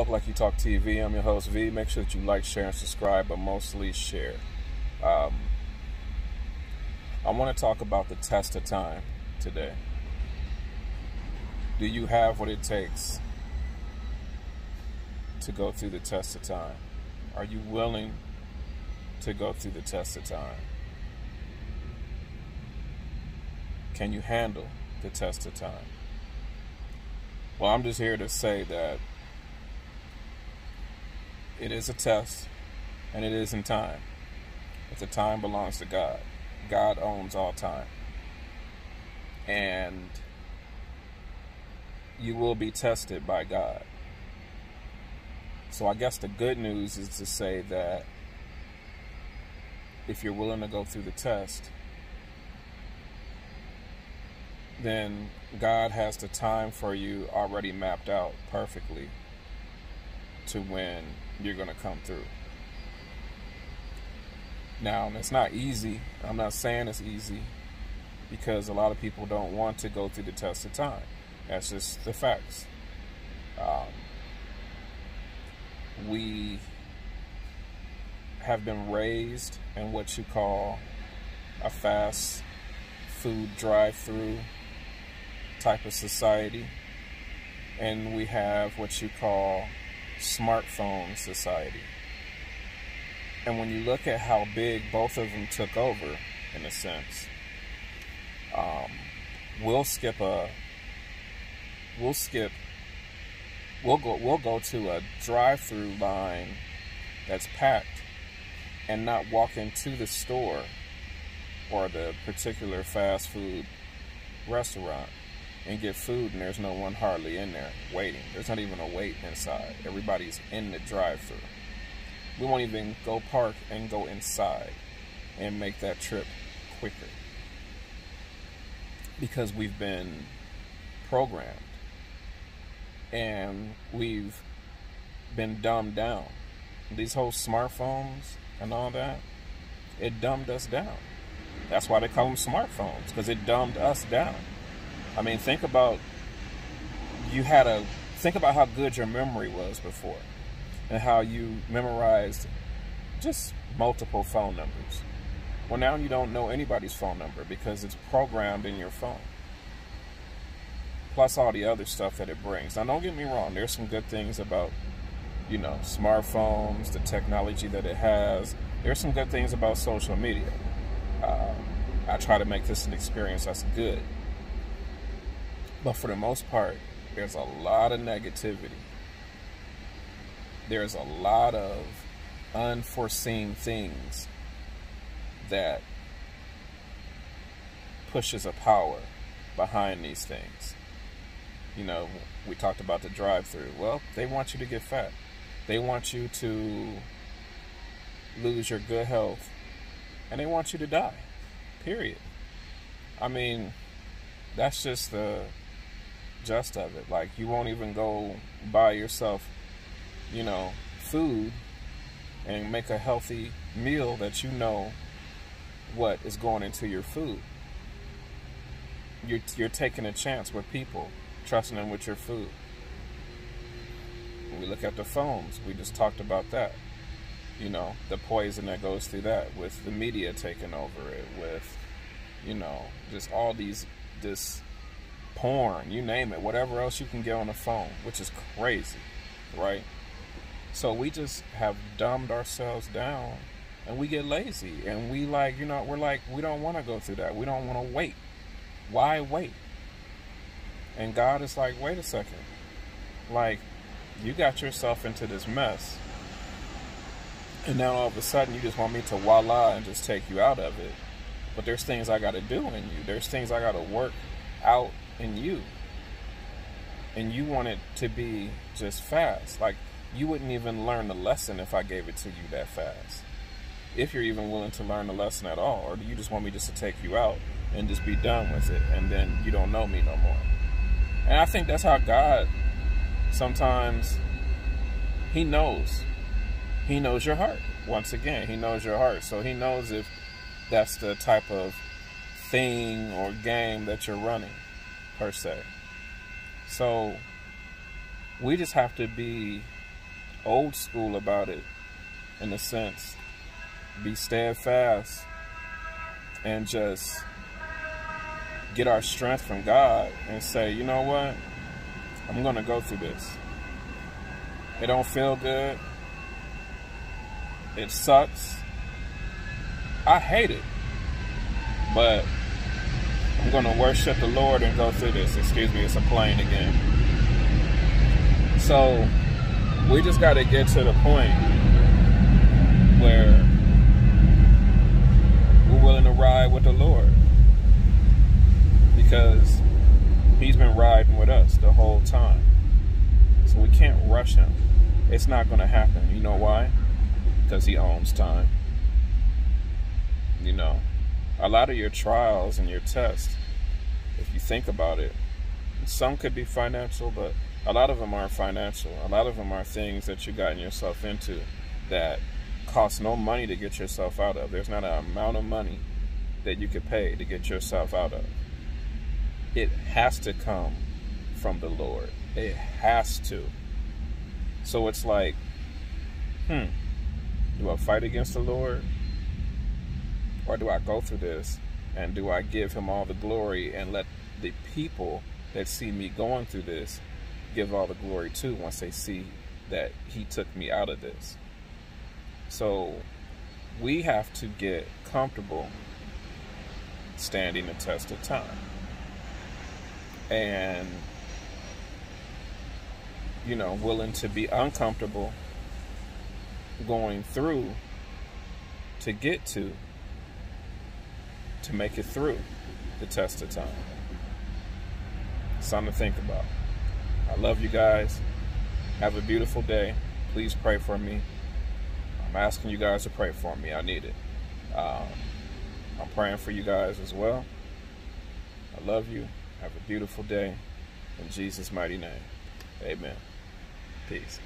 Welcome Like You Talk TV. I'm your host V. Make sure that you like, share, and subscribe, but mostly share. I want to talk about the test of time today. Do you have what it takes to go through the test of time? Are you willing to go through the test of time? Can you handle the test of time? Well, I'm just here to say that it is a test, and it is in time. But the time belongs to God. God owns all time. And you will be tested by God. So I guess the good news is to say that if you're willing to go through the test, then God has the time for you already mapped out perfectly to when you're going to come through. Now, it's not easy. I'm not saying it's easy, because a lot of people don't want to go through the test of time. That's just the facts. We have been raised in what you call a fast food drive-through type of society, and we have what you call smartphone society. And when you look at how big both of them took over, in a sense, we'll go to a drive-through line that's packed and not walk into the store or the particular fast food restaurant and get food, and there's no one hardly in there waiting. There's not even a wait inside. Everybody's in the drive-thru. We won't even go park and go inside and make that trip quicker, because we've been programmed and we've been dumbed down. These whole smartphones and all that, it dumbed us down. That's why they call them smartphones, because it dumbed us down. I mean, think about how good your memory was before, and how you memorized just multiple phone numbers. Well, now you don't know anybody's phone number because it's programmed in your phone. Plus all the other stuff that it brings. Now, don't get me wrong. There's some good things about, smartphones, the technology that it has. There's some good things about social media. I try to make this an experience that's good. But for the most part, there's a lot of negativity. There's a lot of unforeseen things that pushes a power behind these things. We talked about the drive-thru. Well, they want you to get fat. They want you to lose your good health. And they want you to die. Period. I mean, that's just the gist of it. Like, you won't even go buy yourself, food and make a healthy meal that you know what is going into your food. You're taking a chance with people, trusting them with your food. When we look at the phones, we just talked about that. The poison that goes through that, with the media taking over it, with, just all this porn, you name it, whatever else you can get on the phone, which is crazy, right? So we just have dumbed ourselves down, and we get lazy, and we we don't want to go through that. We don't want to wait. Why wait? And God is like, wait a second. Like, you got yourself into this mess, and now all of a sudden you just want me to voila and just take you out of it. But there's things I got to do in you. There's things I got to work out in you. And you want it to be just fast. Like, you wouldn't even learn the lesson if I gave it to you that fast. If you're even willing to learn the lesson at all. Or do you just want me just to take you out and just be done with it, and then you don't know me no more? And I think that's how God, sometimes, He knows. He knows your heart. Once again, He knows your heart. So He knows if that's the type of thing or game that you're running, per se. So we just have to be old school about it, in a sense. Be steadfast and just get our strength from God and say, you know what? I'm going to go through this. It don't feel good. It sucks. I hate it. But I'm going to worship the Lord and go through this. Excuse me, it's a plane again. So we just got to get to the point where we're willing to ride with the Lord, because he's been riding with us the whole time. So we can't rush him. It's not going to happen. You know why? Because he owns time. You know, a lot of your trials and your tests, if you think about it, some could be financial, but a lot of them aren't financial. A lot of them are things that you've gotten yourself into that cost no money to get yourself out of. There's not an amount of money that you could pay to get yourself out of. It has to come from the Lord. It has to. So it's like, do I fight against the Lord? Or do I go through this and do I give him all the glory and let the people that see me going through this give all the glory too once they see that he took me out of this? So we have to get comfortable standing the test of time. And, you know, willing to be uncomfortable going through to get to make it through the test of time. Something to think about. I love you guys. Have a beautiful day. Please pray for me. I'm asking you guys to pray for me. I need it. I'm praying for you guys as well. I love you. Have a beautiful day. In Jesus' mighty name. Amen. Peace.